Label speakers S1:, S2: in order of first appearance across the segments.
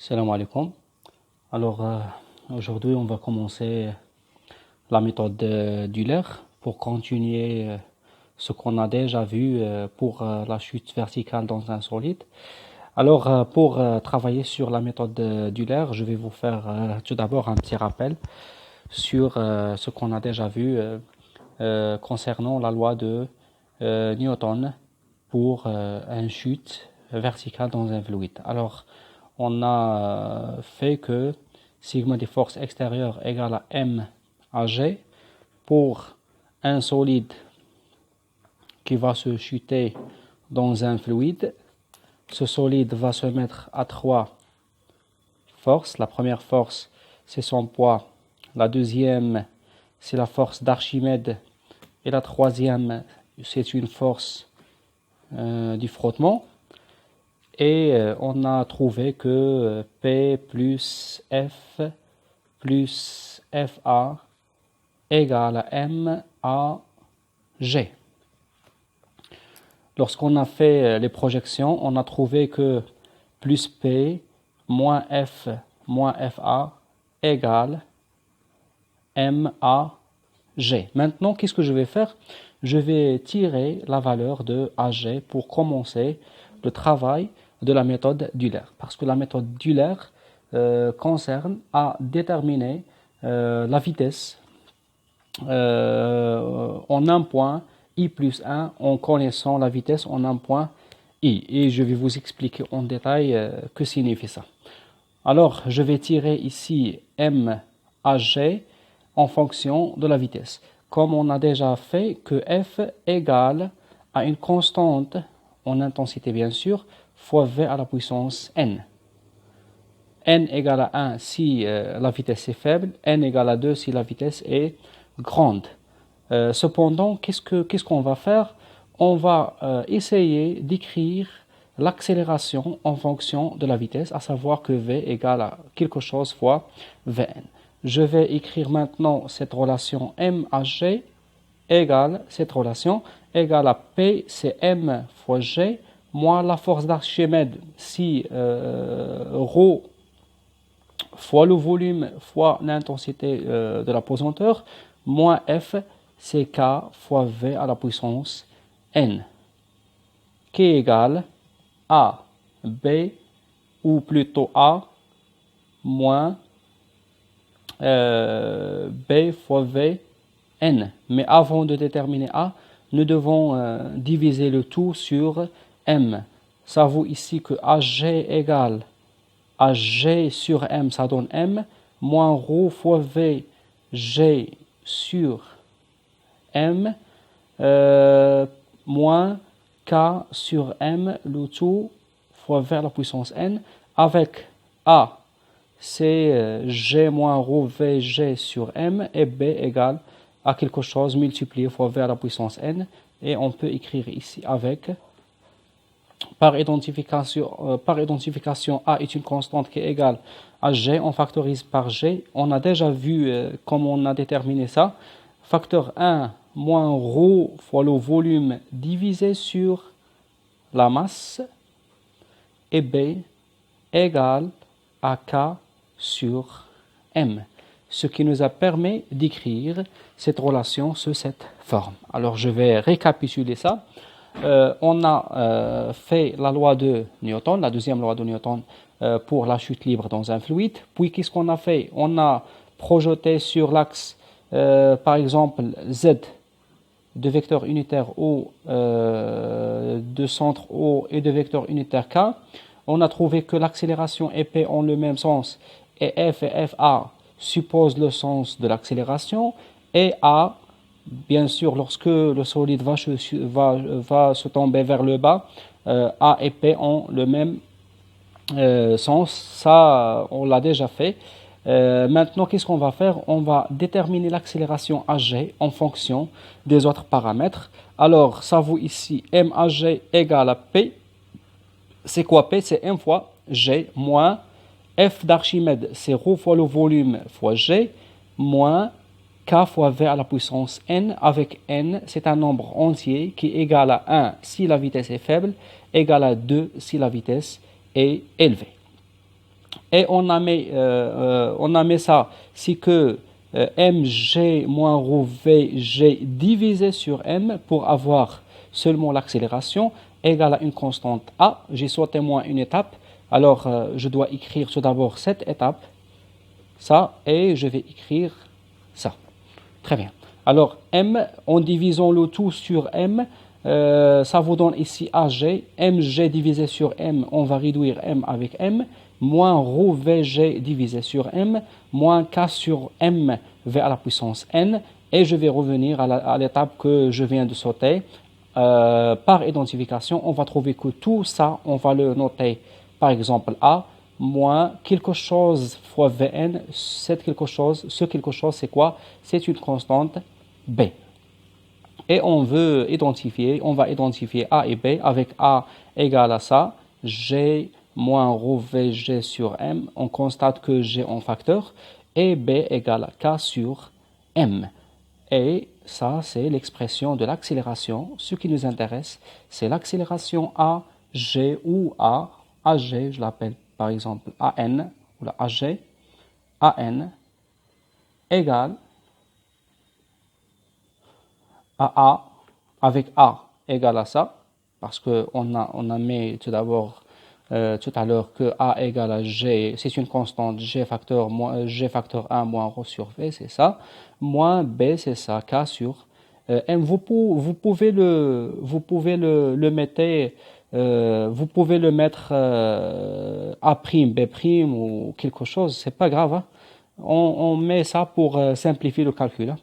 S1: Salam alaikum. Alors, aujourd'hui, on va commencer la méthode d'Euler pour continuer ce qu'on a déjà vu pour la chute verticale dans un solide. Alors, pour travailler sur la méthode d'Euler, je vais vous faire tout d'abord un petit rappel sur ce qu'on a déjà vu concernant la loi de Newton pour une chute verticale dans un fluide. Alors, on a fait que sigma des forces extérieures égale à M à G pour un solide qui va se chuter dans un fluide. Ce solide va se mettre à trois forces. La première force, c'est son poids. La deuxième, c'est la force d'Archimède. Et la troisième, c'est une force du frottement. Et on a trouvé que P plus F plus FA égale à M à G. Lorsqu'on a fait les projections, on a trouvé que plus P moins F moins FA égale M à G. Maintenant, qu'est-ce que je vais faire? Je vais tirer la valeur de AG pour commencer le travail de la méthode d'Euler. Parce que la méthode d'Euler concerne à déterminer la vitesse en un point I plus 1 en connaissant la vitesse en un point I. Et je vais vous expliquer en détail que signifie ça. Alors, je vais tirer ici M à G en fonction de la vitesse. Comme on a déjà fait que F égale à une constante en intensité bien sûr, fois V à la puissance N. N égale à 1 si la vitesse est faible, N égale à 2 si la vitesse est grande. Cependant, qu'est-ce qu'on va faire? On va essayer d'écrire l'accélération en fonction de la vitesse, à savoir que V égale à quelque chose fois Vn. Je vais écrire maintenant cette relation M à G égale cette relation égale à P, c'est M fois G, moins la force d'Archimède, si ρ fois le volume fois l'intensité de la pesanteur, moins F, c'est K fois V à la puissance N, qui est égal à B, ou plutôt A, moins B fois V N. Mais avant de déterminer A, nous devons diviser le tout sur M. Ça vaut ici que AG égale à G sur M, ça donne M, moins ρ fois V, G sur M, moins K sur M, le tout fois V à la puissance N, avec A, c'est G moins ρ V, G sur M, et B égale à quelque chose multiplié fois V à la puissance N, et on peut écrire ici avec par identification A est une constante qui est égale à G, on factorise par G. On a déjà vu comment on a déterminé ça. Facteur 1 moins ρ fois le volume divisé sur la masse, et B égale à K sur M. Ce qui nous a permis d'écrire cette relation sous cette forme. Alors je vais récapituler ça. On a fait la loi de Newton, la deuxième loi de Newton pour la chute libre dans un fluide. Puis qu'est-ce qu'on a fait? On a projeté sur l'axe, par exemple, Z de vecteur unitaire O, de centre O et de vecteur unitaire K. On a trouvé que l'accélération et P ont le même sens, et F et FA supposent le sens de l'accélération, et A, bien sûr, lorsque le solide va se tomber vers le bas, A et P ont le même sens. Ça, on l'a déjà fait. Maintenant, qu'est-ce qu'on va faire? On va déterminer l'accélération AG en fonction des autres paramètres. Alors, ça vaut ici MAG égale à P. C'est quoi P? C'est M fois G moins F d'Archimède, c'est ρ fois le volume fois G, moins K fois V à la puissance N, avec N, c'est un nombre entier qui est égal à 1 si la vitesse est faible, égal à 2 si la vitesse est élevée. Et on a mis ça, c'est que mg moins ρ vg divisé sur m pour avoir seulement l'accélération égale à une constante a. J'ai sauté moins une étape, alors je dois écrire tout d'abord cette étape, ça, et je vais écrire ça. Très bien. Alors m, en divisant le tout sur m, ça vous donne ici ag, mg divisé sur m, on va réduire m avec m, moins ρ vg divisé sur m, moins k sur m v à la puissance n, et je vais revenir à l'étape que je viens de sauter. Par identification, on va trouver que tout ça, on va le noter, par exemple a, moins quelque chose fois Vn, ce quelque chose c'est quoi? C'est une constante B. Et on va identifier A et B avec A égale à ça, G moins ρ Vg sur M, on constate que G en facteur, et B égale à K sur M. Et ça, c'est l'expression de l'accélération. Ce qui nous intéresse, c'est l'accélération A, G ou A. AG, je l'appelle par exemple AN, ou la AG, AN égale à A, avec A égale à ça, parce qu'on a mis tout d'abord tout à l'heure que A égale à G, c'est une constante G facteur 1 moins ρ sur V, c'est ça, moins B, c'est ça, K sur M. Vous pouvez le mettre A', B' ou quelque chose, c'est pas grave, hein. On met ça pour simplifier le calcul, hein.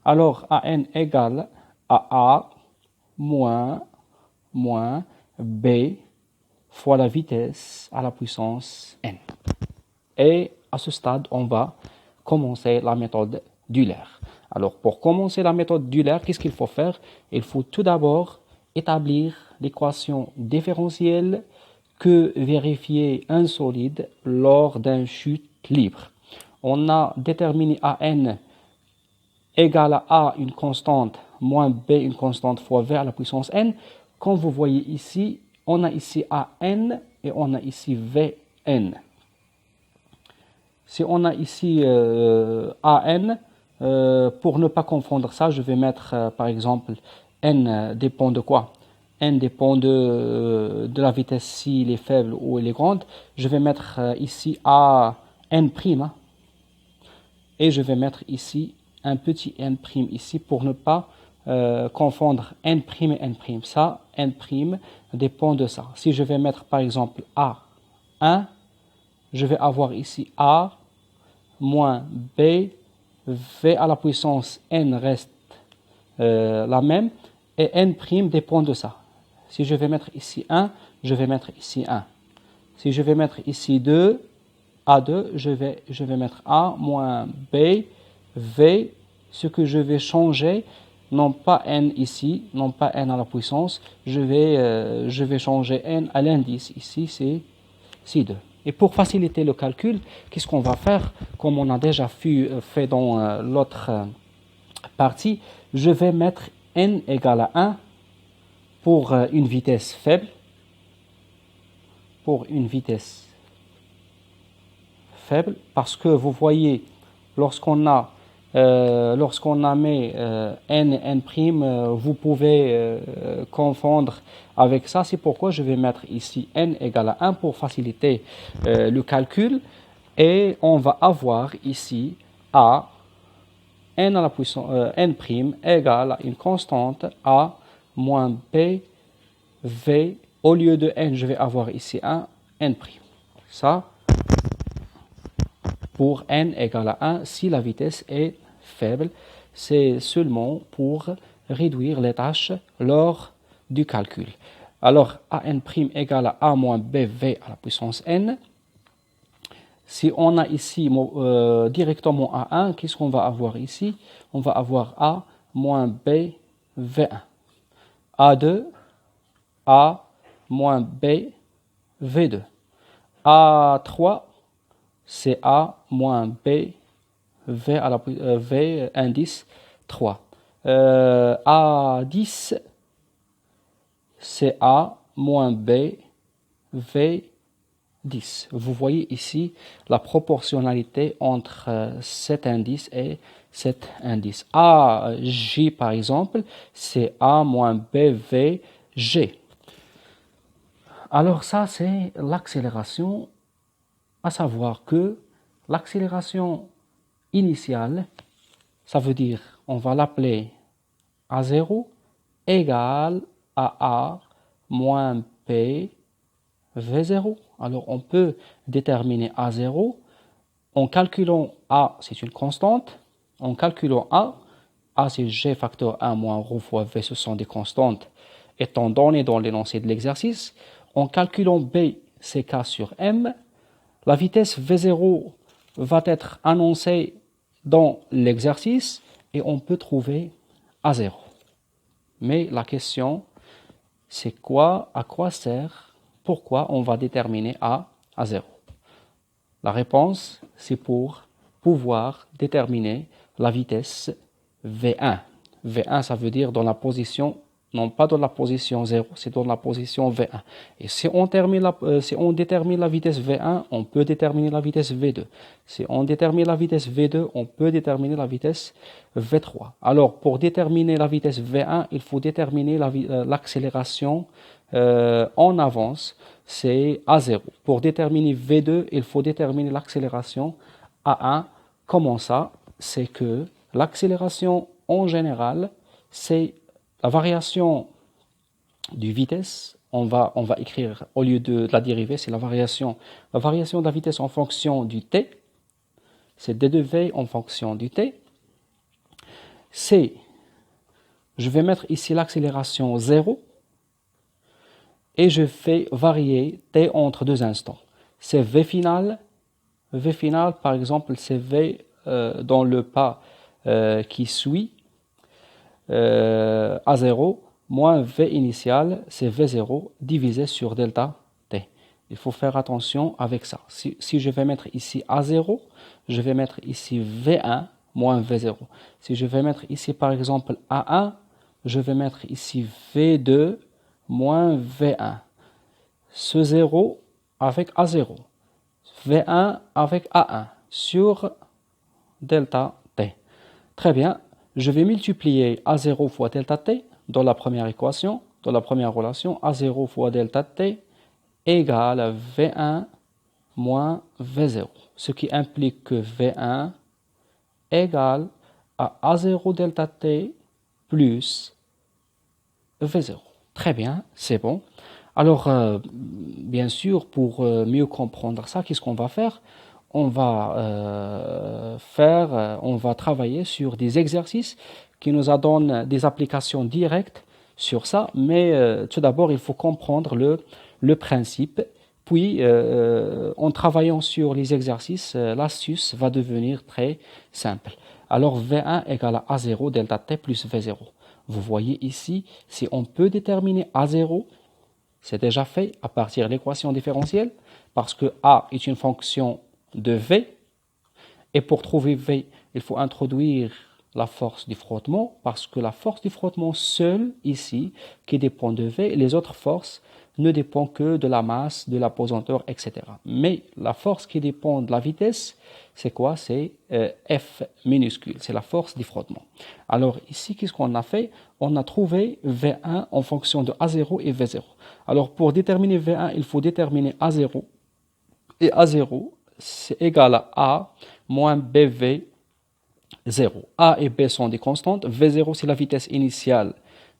S1: Alors, AN égale à A moins B fois la vitesse à la puissance n. Et à ce stade, on va commencer la méthode d'Euler. Alors, pour commencer la méthode d'Euler, qu'est-ce qu'il faut faire? Il faut tout d'abord établir l'équation différentielle que vérifier un solide lors d'une chute libre. On a déterminé AN égale à A, une constante, moins B, une constante, fois V à la puissance n. Comme vous voyez ici, on a ici AN et on a ici Vn. Si on a ici AN, pour ne pas confondre ça, je vais mettre par exemple N dépend de quoi? N dépend de la vitesse si elle est faible ou elle est grande. Je vais mettre ici AN', hein, et je vais mettre ici un petit n' ici pour ne pas confondre n' et n'. Ça, n' dépend de ça. Si je vais mettre par exemple A1, je vais avoir ici A moins B, V à la puissance n reste la même, et n' dépend de ça. Si je vais mettre ici 1, je vais mettre ici 1. Si je vais mettre ici 2, A2, je vais mettre A moins B, V, ce que je vais changer, non pas n ici, non pas n à la puissance, je vais changer n à l'indice, ici c'est 2. Et pour faciliter le calcul, qu'est-ce qu'on va faire? Comme on a déjà fait dans l'autre partie, je vais mettre n égale à 1 pour une vitesse faible, parce que vous voyez, lorsqu'on a mis n et n', vous pouvez confondre avec ça. C'est pourquoi je vais mettre ici n égale à 1 pour faciliter le calcul. Et on va avoir ici a n à la puissance n' égale à une constante a moins b v. Au lieu de n, je vais avoir ici un n'. Ça, pour n égale à 1, si la vitesse est faible, c'est seulement pour réduire les tâches lors du calcul. Alors, AN' égale à A moins BV à la puissance n. Si on a ici directement A1, qu'est-ce qu'on va avoir ici? On va avoir A moins B V1. A2, A moins B V2. A3, c'est A moins B V à la V indice 3. A10, c'est A moins B V 10. Vous voyez ici la proportionnalité entre cet indice et cet indice. AJ, par exemple, c'est A moins BV, G. Alors ça, c'est l'accélération, à savoir que l'accélération initiale, ça veut dire, on va l'appeler A0 égale à A moins P V0. Alors on peut déterminer A0 en calculant A, c'est une constante, en calculant A c'est G facteur 1 moins ρ fois V, ce sont des constantes étant données dans l'énoncé de l'exercice. En calculant B, c'est K sur M. La vitesse V0 va être annoncée dans l'exercice et on peut trouver A0. Mais la question, c'est quoi, à quoi sert, pourquoi on va déterminer A à 0? La réponse, c'est pour pouvoir déterminer la vitesse V1. V1, ça veut dire dans la position, non pas dans la position 0, c'est dans la position V1. Et si on détermine la vitesse V1, on peut déterminer la vitesse V2. Si on détermine la vitesse V2, on peut déterminer la vitesse V3. Alors, pour déterminer la vitesse V1, il faut déterminer l'accélération en avance, c'est A0. Pour déterminer V2, il faut déterminer l'accélération A1. Comment ça? C'est que l'accélération en général, c'est la variation du vitesse. On va écrire, au lieu de la dérivée, c'est la variation de la vitesse en fonction du t. C'est d de v en fonction du t. Je vais mettre ici l'accélération 0 et je fais varier t entre deux instants. C'est v final. V final, par exemple, c'est v dans le pas qui suit A0 moins V initial, c'est V0 divisé sur delta T. Il faut faire attention avec ça. Si je vais mettre ici A0, je vais mettre ici V1 moins V0. Si je vais mettre ici par exemple A1, je vais mettre ici V2 moins V1. Ce 0 avec A0. V1 avec A1 sur delta T. Très bien. Je vais multiplier A0 fois delta T dans la première équation, dans la première relation, A0 fois delta T égale à V1 moins V0. Ce qui implique que V1 égale à A0 delta T plus V0. Très bien, c'est bon. Alors, bien sûr, pour mieux comprendre ça, qu'est-ce qu'on va faire? On va travailler sur des exercices qui nous donnent des applications directes sur ça, mais tout d'abord, il faut comprendre le principe. Puis, en travaillant sur les exercices, l'astuce va devenir très simple. Alors, V1 égale à A0 delta T plus V0. Vous voyez ici, si on peut déterminer A0, c'est déjà fait à partir de l'équation différentielle, parce que A est une fonction de V, et pour trouver V, il faut introduire la force du frottement, parce que la force du frottement seule, ici, qui dépend de V, les autres forces ne dépendent que de la masse, de la pesanteur, etc. Mais la force qui dépend de la vitesse, c'est quoi? C'est F minuscule, c'est la force du frottement. Alors ici, qu'est-ce qu'on a fait? On a trouvé V1 en fonction de A0 et V0. Alors pour déterminer V1, il faut déterminer A0, et A0, c'est égal à A moins BV 0. A et B sont des constantes. V0, c'est la vitesse initiale,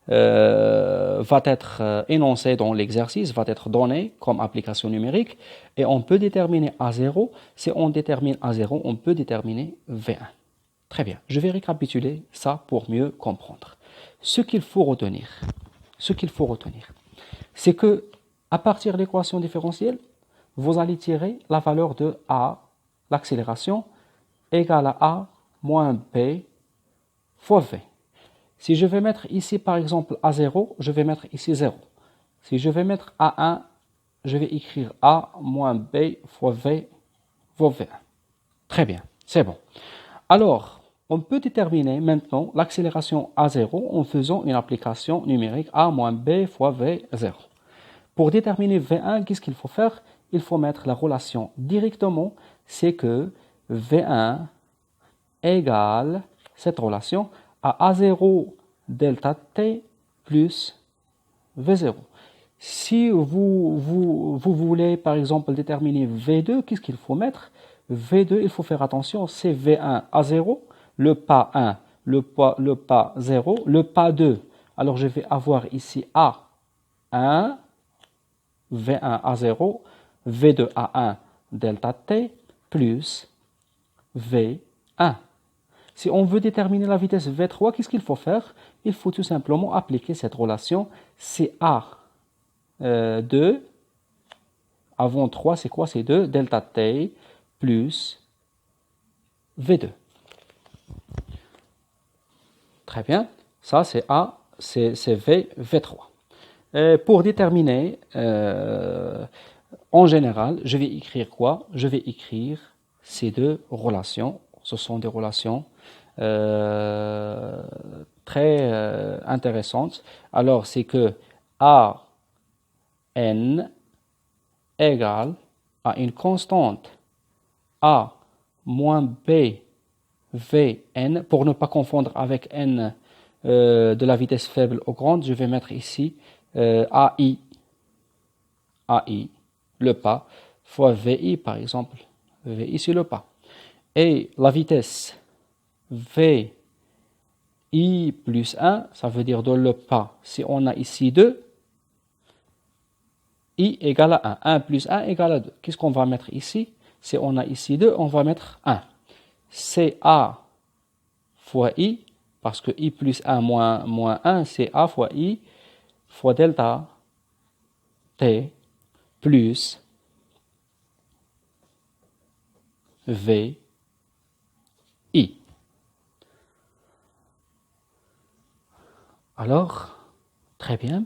S1: va être énoncée dans l'exercice, va être donnée comme application numérique. Et on peut déterminer A0. Si on détermine A0, on peut déterminer V1. Très bien. Je vais récapituler ça pour mieux comprendre. Ce qu'il faut retenir, c'est que à partir de l'équation différentielle, vous allez tirer la valeur de A, l'accélération, égale à A moins B fois V. Si je vais mettre ici par exemple A0, je vais mettre ici 0. Si je vais mettre A1, je vais écrire A moins B fois V fois V1. Très bien, c'est bon. Alors, on peut déterminer maintenant l'accélération A0 en faisant une application numérique A moins B fois V0. Pour déterminer V1, qu'est-ce qu'il faut faire? il faut mettre la relation directement, c'est que V1 égale cette relation à A0 delta T plus V0. Si vous voulez, par exemple, déterminer V2, qu'est-ce qu'il faut mettre? V2, il faut faire attention, c'est V1 A0, le pas 1, le pas 0, le pas 2. Alors, je vais avoir ici A1, V1 A0, V2 A1 delta T plus V1. Si on veut déterminer la vitesse V3, qu'est-ce qu'il faut faire? Il faut tout simplement appliquer cette relation. C'est A2, avant 3, c'est quoi? C'est 2, delta T plus V2. Très bien. Ça, c'est A, c'est V3. Pour déterminer, en général, je vais écrire quoi? Je vais écrire ces deux relations. Ce sont des relations très intéressantes. Alors, c'est que A n égale à une constante A moins B V n. Pour ne pas confondre avec n de la vitesse faible au grande, je vais mettre ici AI, le pas, fois VI par exemple. VI c'est le pas. Et la vitesse VI plus 1, ça veut dire dans le pas, si on a ici 2, I égale à 1. 1 plus 1 égale à 2. Qu'est-ce qu'on va mettre ici? Si on a ici 2, on va mettre 1. C'est A fois I, parce que I plus 1 moins 1, c'est A fois I fois delta T plus V I. Alors, très bien,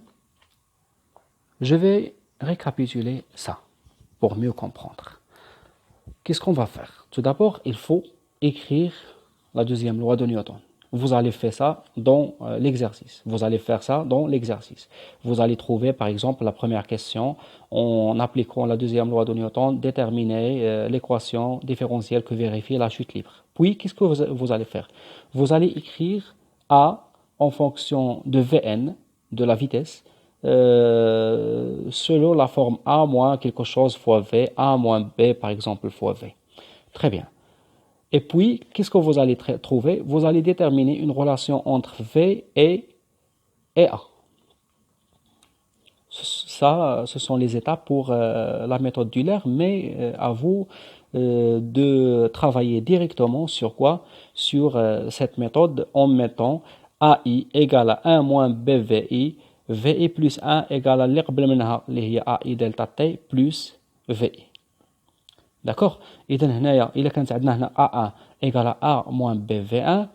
S1: je vais récapituler ça pour mieux comprendre. Qu'est-ce qu'on va faire? Tout d'abord, il faut écrire la deuxième loi de Newton. Vous allez faire ça dans l'exercice. Vous allez faire ça dans l'exercice. Vous allez trouver, par exemple, la première question, en appliquant la deuxième loi de Newton, déterminer l'équation différentielle que vérifie la chute libre. Puis, qu'est-ce que vous allez faire? Vous allez écrire A en fonction de Vn, de la vitesse, selon la forme A moins quelque chose fois V, A moins B, par exemple, fois V. Très bien. Et puis, qu'est-ce que vous allez trouver? Vous allez déterminer une relation entre V et A. Ça, ce sont les étapes pour la méthode d'Euler, mais à vous de travailler directement sur quoi? Sur cette méthode en mettant AI égale à 1 moins BVI, VI plus 1 égale à اللي قبل منها اللي هي AI delta T plus VI. D'accord? إذا هنايا إلا كانت عندنا هنا A1 égale à A moins BV1,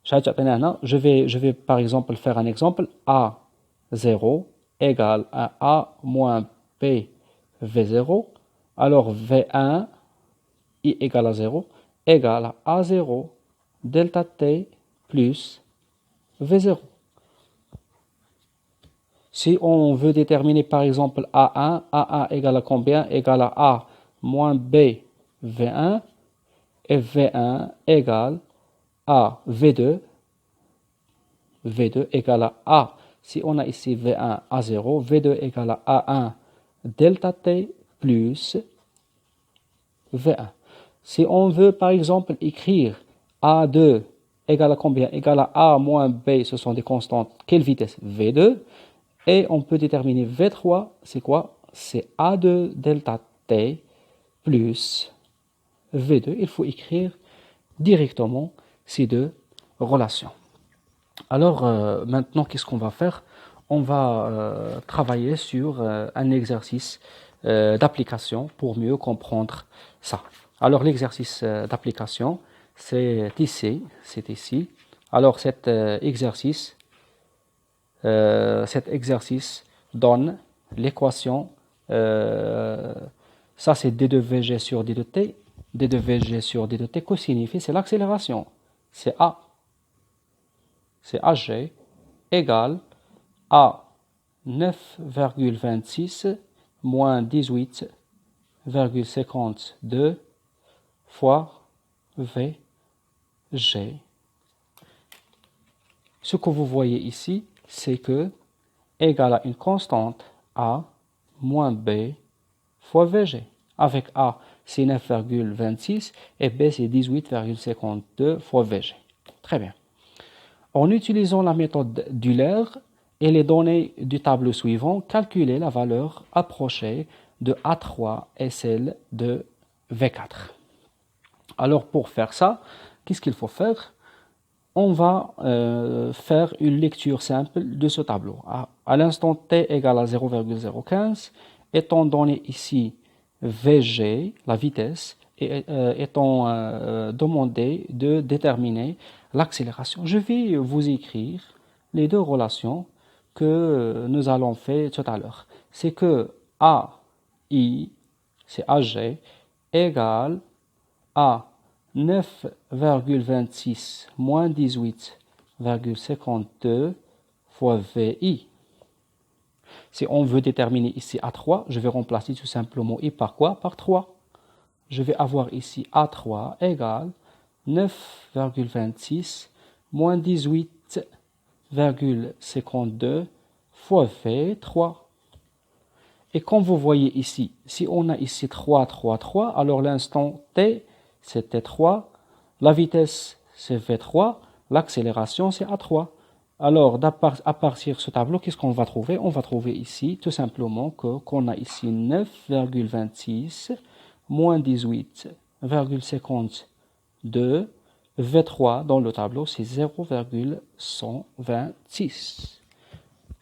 S1: je vais par exemple faire un exemple. A0 égale à A moins B V0. Alors V1 I égale à 0 égale à A0 delta T plus V0. Si on veut déterminer par exemple A1 égale à combien? Égale à A moins B V1 et V1 égale à V2 égale à A. Si on a ici V1 à 0, V2 égale à A1 delta T plus V1. Si on veut par exemple écrire A2 égale à combien? Égale à A moins B, ce sont des constantes. Quelle vitesse? V2. Et on peut déterminer V3, c'est quoi? C'est A2 delta T plus V2. Il faut écrire directement ces deux relations. Alors maintenant, qu'est-ce qu'on va faire? On va travailler sur un exercice d'application pour mieux comprendre ça. Alors l'exercice d'application, c'est ici. Alors cet exercice donne l'équation, ça c'est d2vg sur d2t, d2vg sur d2t, que signifie? C'est l'accélération, c'est A. C'est AG égale à 9,26 moins 18 9,52 fois VG. Ce que vous voyez ici, c'est que égale à une constante A moins B fois VG. Avec A, c'est 9,26 et B, c'est 18,52 fois VG. Très bien. En utilisant la méthode d'Euler et les données du tableau suivant, calculez la valeur approchée de A3 et celle de V4. Alors pour faire ça, qu'est-ce qu'il faut faire? On va faire une lecture simple de ce tableau. À l'instant t égale à 0,015, étant donné ici Vg, la vitesse, et étant demandé de déterminer l'accélération. Je vais vous écrire les deux relations que nous allons faire tout à l'heure. C'est que AI, c'est AG, égale à 9,26 moins 18,52 fois VI. Si on veut déterminer ici A3, je vais remplacer tout simplement I par quoi? Par 3. Je vais avoir ici A3 égale 9,26 moins 18,52 fois V3. Et comme vous voyez ici, si on a ici 3, 3, 3, alors l'instant T, c'est T3, la vitesse, c'est V3, l'accélération, c'est A3. Alors, à partir de ce tableau, qu'est-ce qu'on va trouver? On va trouver ici, tout simplement, qu'on a ici 9,26 moins 18,52. V3 dans le tableau, c'est 0,126.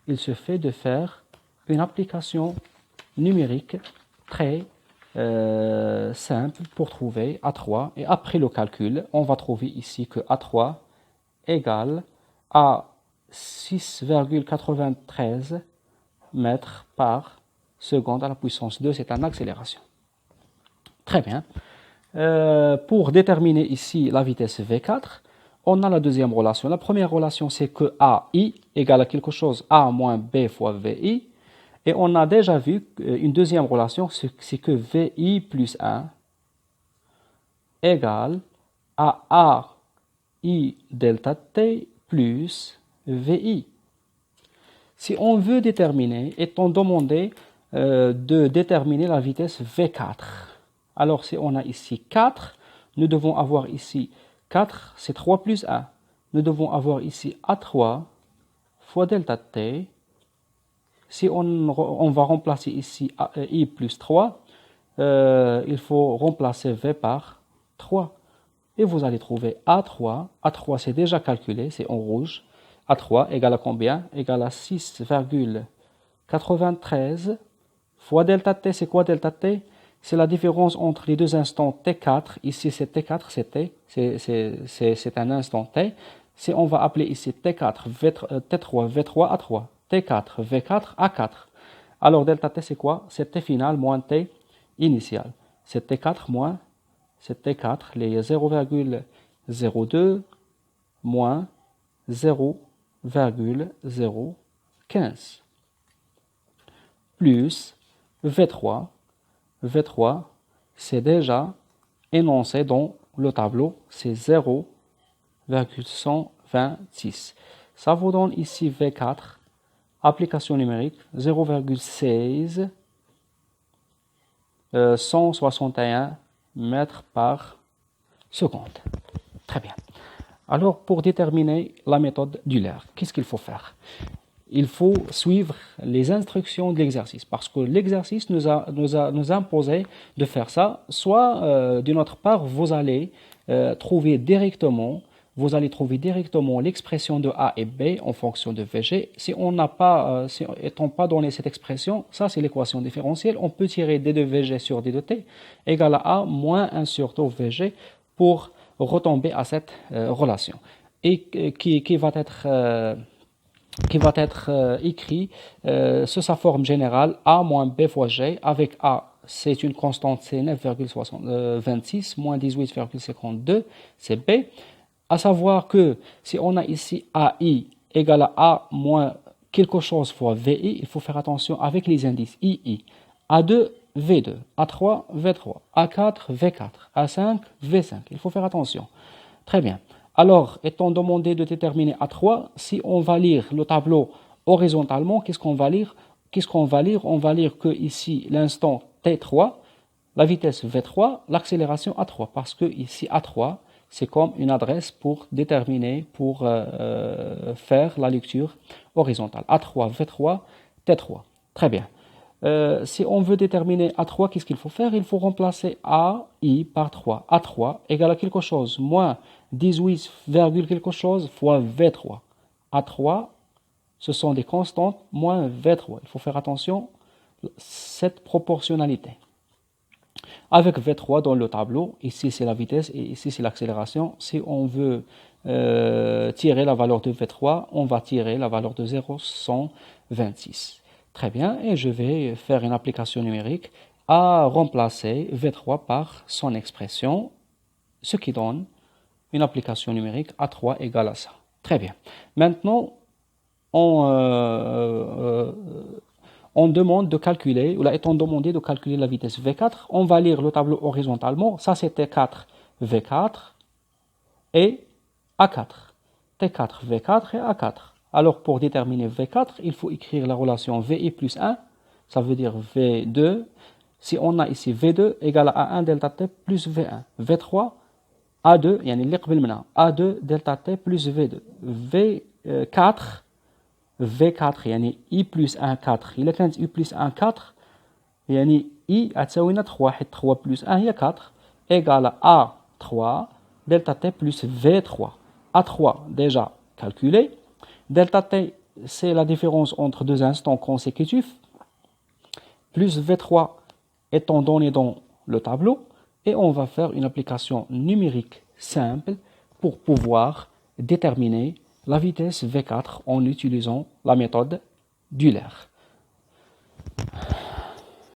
S1: Il se fait de faire une application numérique très simple pour trouver A3. Et après le calcul, on va trouver ici que A3 égale à 6,93 mètres par seconde à la puissance 2. C'est une accélération. Très bien. Pour déterminer ici la vitesse V4, on a la deuxième relation. La première relation, c'est que AI égale à quelque chose A moins B fois VI. Et on a déjà vu une deuxième relation, c'est que VI plus 1 égale à AI delta T plus VI. Si on veut déterminer, étant demandé de déterminer la vitesse V4. Alors si on a ici 4, nous devons avoir ici 4, c'est 3 plus 1. Nous devons avoir ici A3 fois delta T. Si on va remplacer ici I plus 3, il faut remplacer V par 3. Et vous allez trouver A3. A3 c'est déjà calculé, c'est en rouge. A3 égale à combien? Égale à 6,93 fois delta T. C'est quoi delta T? C'est la différence entre les deux instants T4. Ici c'est T4, c'est un instant T. Si on va appeler ici T4, T3, V3, A3. T4, V4, A4. Alors, delta T, c'est quoi? C'est T final moins T initial. C'est T4 moins, c'est T4, les 0,02 moins 0,015. Plus V3. V3, c'est déjà énoncé dans le tableau, c'est 0,126. Ça vous donne ici V4. Application numérique 0,16 161 mètres par seconde. Très bien. Alors, pour déterminer la méthode d'Euler, qu'est-ce qu'il faut faire? Il faut suivre les instructions de l'exercice parce que l'exercice nous a imposé de faire ça. Soit, d'une autre part, vous allez trouver directement l'expression de A et B en fonction de VG. Si on n'a pas, étant pas donné cette expression, ça c'est l'équation différentielle, on peut tirer D de VG sur D de T égale à A moins 1 sur taux VG pour retomber à cette relation. Et qui va être écrit sous sa forme générale A moins B fois G avec A. C'est une constante, c'est 9,26 moins 18,52, c'est B. À savoir que si on a ici AI égale à A moins quelque chose fois VI, il faut faire attention avec les indices II. A2 V2, A3, V3, A4, V4, A5, V5. Il faut faire attention. Très bien. Alors, étant demandé de déterminer A3, si on va lire le tableau horizontalement, qu'est-ce qu'on va lire? On va lire que ici, l'instant T3, la vitesse V3, l'accélération A3, parce que ici A3, c'est comme une adresse pour déterminer, pour faire la lecture horizontale. A3, V3, T3. Très bien. Si on veut déterminer A3, qu'est-ce qu'il faut faire? Il faut remplacer AI par 3. A3 égale à quelque chose, moins 18, quelque chose fois V3. A3, ce sont des constantes, moins V3. Il faut faire attention à cette proportionnalité. Avec V3 dans le tableau, ici c'est la vitesse et ici c'est l'accélération. Si on veut tirer la valeur de V3, on va tirer la valeur de 0,126. Très bien, et je vais faire une application numérique à remplacer V3 par son expression, ce qui donne une application numérique A3 égale à ça. Très bien. Maintenant, on demande de calculer, ou là étant demandé de calculer la vitesse V4, on va lire le tableau horizontalement. Ça c'était T4, V4 et A4. T4, V4 et A4. Alors pour déterminer V4, il faut écrire la relation VI plus 1, ça veut dire V2. Si on a ici V2 égale à A1 delta T plus V1. V3, A2, A2 delta T plus V2. V4, يعني I plus 1 4 إلا كانت I plus 1 4 يعني I هتساوينا 3 حيت 3 plus 1 هي 4 égale à A3 delta T plus V3. A3 déjà calculé. Delta T, c'est la différence entre deux instants consécutifs, plus V3 étant donné dans le tableau, et on va faire une application numérique simple pour pouvoir déterminer la vitesse V4 en utilisant la méthode d'Euler.